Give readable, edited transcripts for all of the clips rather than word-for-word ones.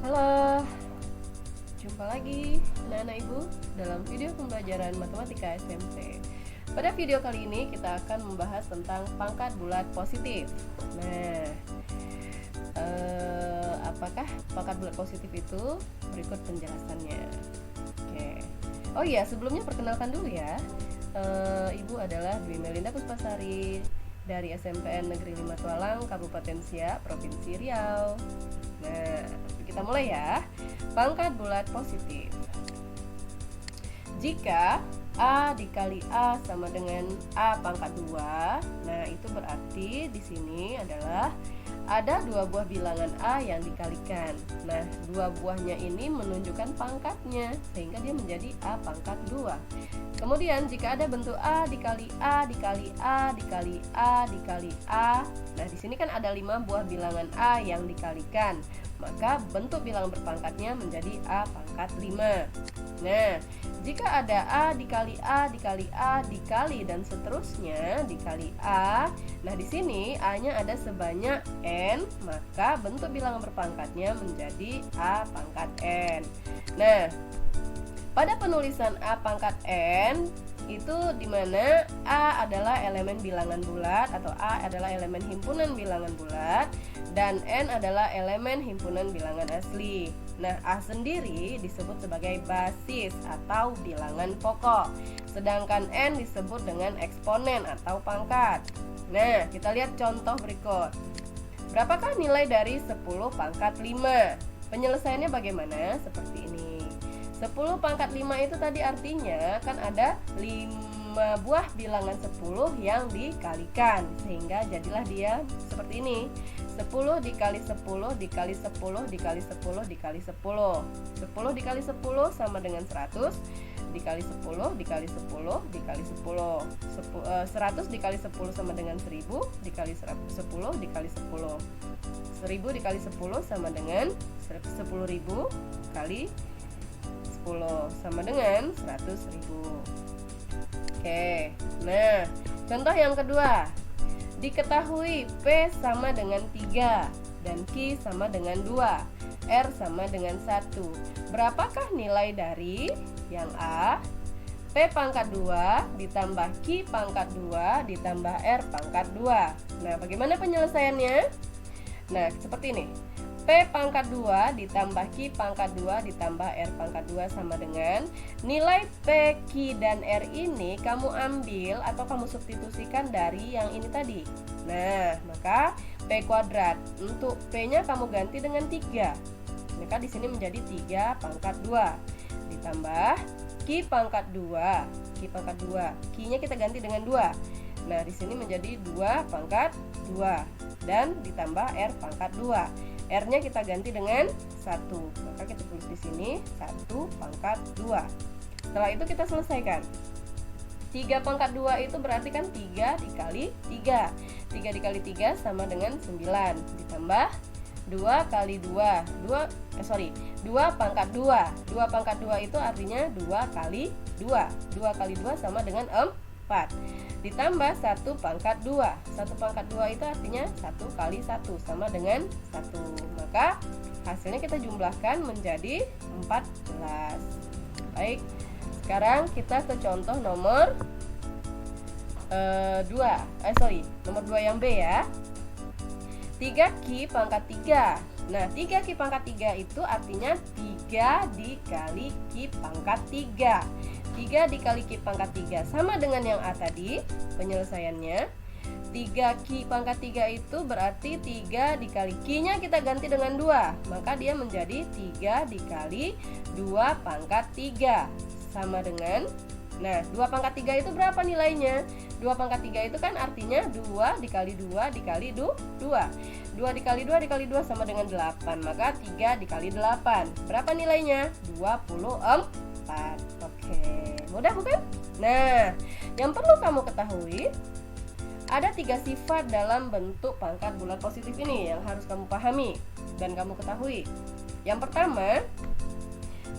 Halo, jumpa lagi anak-anak ibu dalam video pembelajaran matematika SMP. Pada video kali ini kita akan membahas tentang pangkat bulat positif. Nah, apakah pangkat bulat positif itu? Berikut penjelasannya. Oke. Oh iya, sebelumnya perkenalkan dulu ya. Ibu adalah Dwi Melinda Puspasari dari SMPN Negeri 5 Tualang, Kabupaten Siak, Provinsi Riau. Nah, kita mulai ya. Pangkat bulat positif. Jika A dikali A sama dengan A pangkat 2, nah itu berarti di sini adalah ada dua buah bilangan A yang dikalikan. Nah, dua buahnya ini menunjukkan pangkatnya sehingga dia menjadi A pangkat 2. Kemudian jika ada bentuk A dikali A dikali A dikali A dikali A, nah di sini kan ada 5 buah bilangan A yang dikalikan, maka bentuk bilangan berpangkatnya menjadi A pangkat 5. Nah, jika ada A dikali A dikali A dikali dan seterusnya dikali A, nah di sini A-nya ada sebanyak N, maka bentuk bilangan berpangkatnya menjadi A pangkat N. Nah, pada penulisan A pangkat N itu dimana A adalah elemen bilangan bulat atau A adalah elemen himpunan bilangan bulat dan N adalah elemen himpunan bilangan asli. Nah, A sendiri disebut sebagai basis atau bilangan pokok, sedangkan N disebut dengan eksponen atau pangkat. Nah, kita lihat contoh berikut. Berapakah nilai dari 10 pangkat 5? Penyelesaiannya bagaimana? Seperti ini. 10 pangkat 5 itu tadi artinya kan ada 5 buah bilangan 10 yang dikalikan, sehingga jadilah dia seperti ini. 10 dikali 10 dikali 10 dikali 10 dikali 10. 10 dikali 10 sama dengan 100 dikali 10 dikali 10 dikali 10. 100 dikali 10 sama dengan 1000 dikali 10 dikali 10. 1000 dikali 10 sama dengan 10.000 kali 10 sama dengan 100.000. Oke, nah contoh yang kedua. Diketahui P sama dengan 3 dan Q sama dengan 2, R sama dengan 1. Berapakah nilai dari yang A, P pangkat 2 ditambah Q pangkat 2 ditambah R pangkat 2. Nah, bagaimana penyelesaiannya? Nah, seperti ini. P pangkat 2 ditambah Q pangkat 2 ditambah R pangkat 2 sama dengan nilai P, Q, dan R ini kamu ambil atau kamu substitusikan dari yang ini tadi. Nah, maka P kuadrat. Untuk P-nya kamu ganti dengan 3. Maka di sini menjadi 3 pangkat 2 ditambah Q pangkat 2. Q pangkat 2. Q-nya kita ganti dengan 2. Nah, di sini menjadi 2 pangkat 2 dan ditambah R pangkat 2. R-nya kita ganti dengan 1. Maka kita tulis di sini 1 pangkat 2. Setelah itu kita selesaikan. 3 pangkat 2 itu berarti kan 3 dikali 3. 3 dikali 3 sama dengan 9. Ditambah 2 kali 2. 2 pangkat 2. 2 pangkat 2 itu artinya 2 kali 2. 2 kali 2 sama dengan 4. Ditambah 1 pangkat 2. 1 pangkat 2 itu artinya 1 kali 1 sama dengan 1. Maka hasilnya kita jumlahkan menjadi 14. Baik, sekarang kita ke contoh nomor 2. Nomor 2 yang B ya. 3Q pangkat 3. Nah, 3Q pangkat 3 itu artinya 3 dikali Q pangkat 3. 3 dikali Q pangkat 3 sama dengan yang A tadi. Penyelesaiannya 3Q pangkat 3 itu berarti 3 dikali Q-nya kita ganti dengan 2, maka dia menjadi 3 dikali 2 pangkat 3 sama dengan, nah 2 pangkat 3 itu berapa nilainya? 2 pangkat 3 itu kan artinya 2 dikali 2 dikali 2. 2 dikali 2 dikali 2 sama dengan 8, maka 3 dikali 8 berapa nilainya? 24. Oke, mudah bukan? Nah, yang perlu kamu ketahui, ada 3 sifat dalam bentuk pangkat bulat positif ini yang harus kamu pahami dan kamu ketahui. Yang pertama,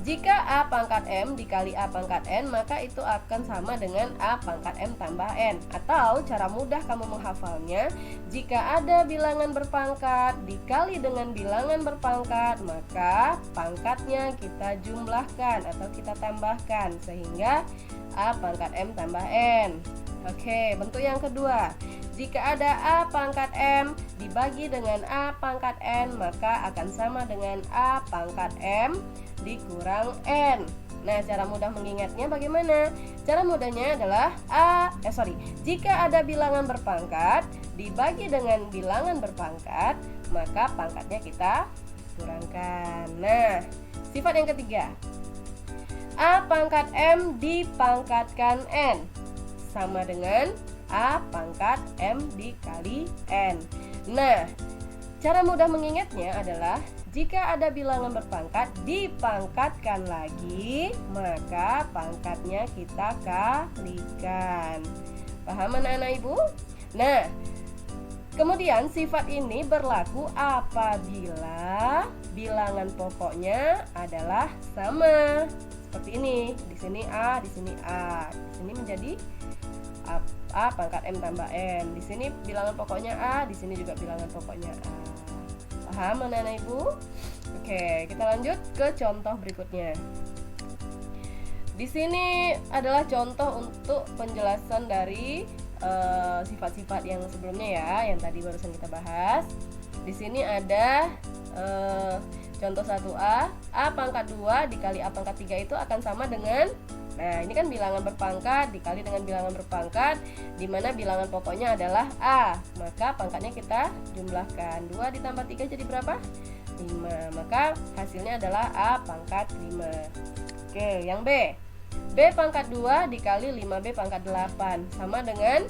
Jika A pangkat M dikali A pangkat N, maka itu akan sama dengan A pangkat M tambah N. Atau cara mudah kamu menghafalnya, jika ada bilangan berpangkat dikali dengan bilangan berpangkat, maka pangkatnya kita jumlahkan atau kita tambahkan sehingga A pangkat M tambah N. Oke, bentuk yang kedua, jika ada A pangkat M dibagi dengan A pangkat N, maka akan sama dengan A pangkat M dikurang N. Nah, cara mudah mengingatnya bagaimana? Cara mudahnya adalah jika ada bilangan berpangkat dibagi dengan bilangan berpangkat, maka pangkatnya kita kurangkan. Nah, sifat yang ketiga, A pangkat M dipangkatkan N sama dengan A pangkat M dikali N. Nah, cara mudah mengingatnya adalah jika ada bilangan berpangkat dipangkatkan lagi, maka pangkatnya kita kalikan. Paham anak-anak ibu? Nah, kemudian sifat ini berlaku apabila bilangan pokoknya adalah sama. Seperti ini, di sini A, di sini A. Di sini menjadi A pangkat M tambah N. Di sini bilangan pokoknya A, di sini juga bilangan pokoknya A. Paham anak-anak ibu? Oke, kita lanjut ke contoh berikutnya. Di sini adalah contoh untuk penjelasan dari sifat-sifat yang sebelumnya ya, yang tadi barusan kita bahas. Di sini ada contoh 1A, A pangkat 2 dikali A pangkat 3 itu akan sama dengan, nah ini kan bilangan berpangkat dikali dengan bilangan berpangkat, di mana bilangan pokoknya adalah A, maka pangkatnya kita jumlahkan. 2 ditambah 3 jadi berapa? 5, maka hasilnya adalah A pangkat 5. Oke, yang B, B pangkat 2 dikali 5B pangkat 8 sama dengan,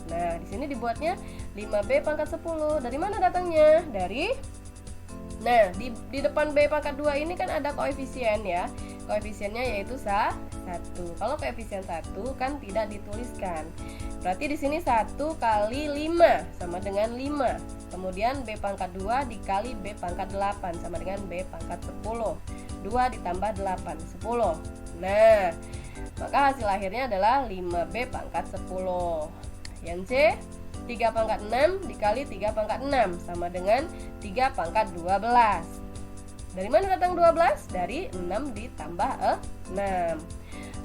nah di sini dibuatnya 5B pangkat 10. Dari mana datangnya? Dari, nah di depan B pangkat 2 ini kan ada koefisien ya. Koefisiennya yaitu 1. Kalau koefisien 1 kan tidak dituliskan. Berarti di sini 1 kali 5 sama dengan 5. Kemudian B pangkat 2 dikali B pangkat 8 sama dengan B pangkat 10. 2 ditambah 8, 10. Nah, maka hasil akhirnya adalah 5B pangkat 10. Yang C, 3 pangkat 6 dikali 3 pangkat 6 sama dengan 3 pangkat 12. Dari mana datang 12? Dari 6 ditambah 6.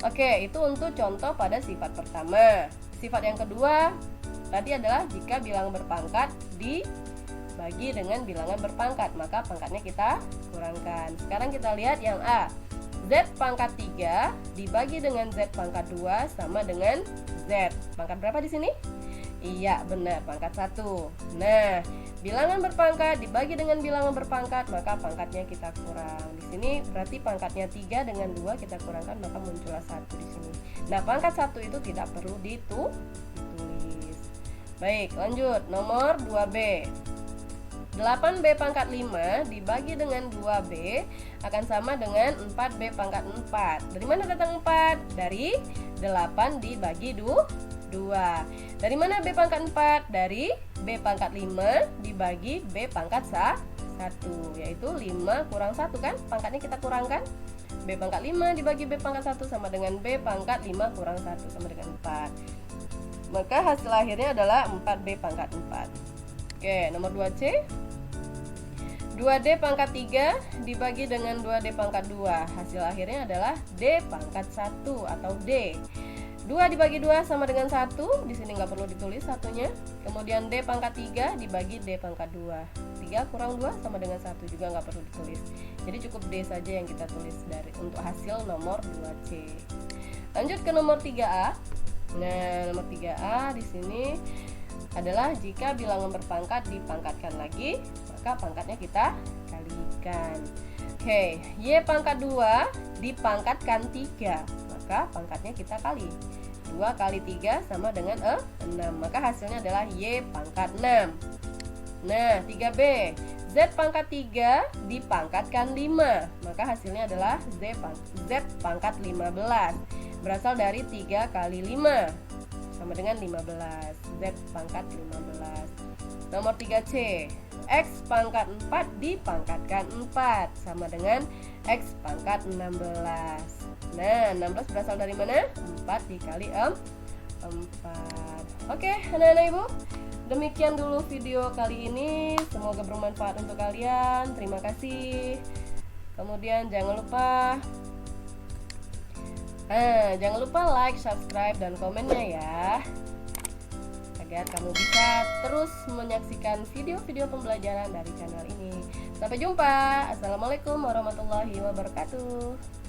Oke, itu untuk contoh pada sifat pertama. Sifat yang kedua tadi adalah jika bilangan berpangkat dibagi dengan bilangan berpangkat, maka pangkatnya kita kurangkan. Sekarang kita lihat yang A. Z pangkat 3 dibagi dengan Z pangkat 2 sama dengan Z. Pangkat berapa di sini? Iya, benar, pangkat 1. Nah, bilangan berpangkat dibagi dengan bilangan berpangkat, maka pangkatnya kita kurang. Di sini berarti pangkatnya 3 dengan 2 kita kurangkan, maka muncullah 1 di sini. Nah, pangkat 1 itu tidak perlu ditulis. Baik, lanjut. Nomor 2B. 8B pangkat 5 dibagi dengan 2B akan sama dengan 4B pangkat 4. Dari mana datang 4? Dari 8 dibagi 2. Dari mana B pangkat 4? Dari B pangkat 5 dibagi B pangkat 1, yaitu 5 kurang 1 kan? Pangkatnya kita kurangkan. B pangkat 5 dibagi B pangkat 1 sama dengan B pangkat 5 kurang 1 sama dengan 4. Maka hasil akhirnya adalah 4B pangkat 4. Oke, nomor 2C. 2D pangkat 3 dibagi dengan 2D pangkat 2. Hasil akhirnya adalah D pangkat 1 atau D. 2 dibagi 2 sama dengan 1. Di sini nggak perlu ditulis satunya. Kemudian D pangkat 3 dibagi D pangkat 2. 3 kurang 2 sama dengan 1, juga nggak perlu ditulis. Jadi cukup D saja yang kita tulis dari untuk hasil nomor 2C. Lanjut ke nomor 3A. Nah, nomor 3A di sini adalah jika bilangan berpangkat dipangkatkan lagi, maka pangkatnya kita kalikan. Oke, Y pangkat 2 dipangkatkan 3, maka pangkatnya kita kali. 2 kali 3 sama dengan 6, maka hasilnya adalah Y pangkat 6. Nah, 3B, Z pangkat 3 dipangkatkan 5, maka hasilnya adalah Z pangkat 15. Berasal dari 3 kali 5 sama dengan 15. Z pangkat 15. Nomor 3C. X pangkat 4 dipangkatkan 4 sama dengan X pangkat 16. Nah, 16 berasal dari mana? 4 dikali 4. Oke, anak-anak ibu, demikian dulu video kali ini. Semoga bermanfaat untuk kalian. Terima kasih. Kemudian jangan lupa like, subscribe, dan komennya ya, agar kamu bisa terus menyaksikan video-video pembelajaran dari channel ini. Sampai jumpa. Assalamualaikum warahmatullahi wabarakatuh.